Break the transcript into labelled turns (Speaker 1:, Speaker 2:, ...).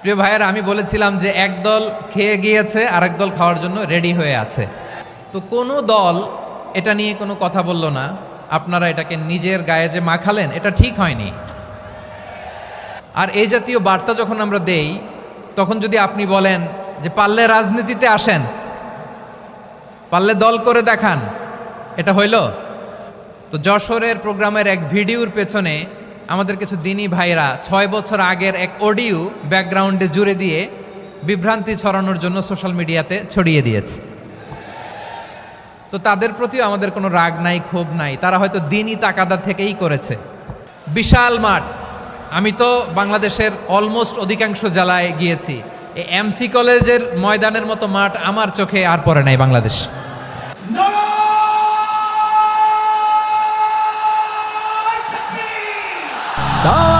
Speaker 1: প্রিয় ভাইয়েরা, আমি বলেছিলাম যে এক দল খেয়ে গিয়েছে আর এক দল খাওয়ার জন্য রেডি হয়ে আছে। তো কোনো দল এটা নিয়ে কোনো কথা বলল না, আপনারা এটাকে নিজের গায়ে যে মাখালেন এটা ঠিক হয়নি। আর এই জাতীয় বার্তা যখন আমরা দেই, তখন যদি আপনি বলেন যে পারলে রাজনীতিতে আসেন, পারলে দল করে দেখান, এটা হইল? তো যশোরের প্রোগ্রামের এক ভিডিওর পেছনে আমাদের কিছু দিনী ভাইরা 6 বছর আগের এক অডিও ব্যাকগ্রাউন্ডে জুড়ে দিয়ে বিভ্রান্তি ছড়ানোর জন্য সোশ্যাল মিডিয়াতে ছড়িয়ে দিয়েছে। তো তাদের প্রতিও আমাদের কোনো রাগ নাই, ক্ষোভ নাই, তারা হয়তো দিনই তাকাদা থেকেই করেছে। বিশাল মাঠ, আমি তো বাংলাদেশের অলমোস্ট অধিকাংশ জেলায় গিয়েছি, এই এমসি কলেজের ময়দানের মতো মাঠ আমার চোখে আর পড়ে নাই বাংলাদেশ।
Speaker 2: তা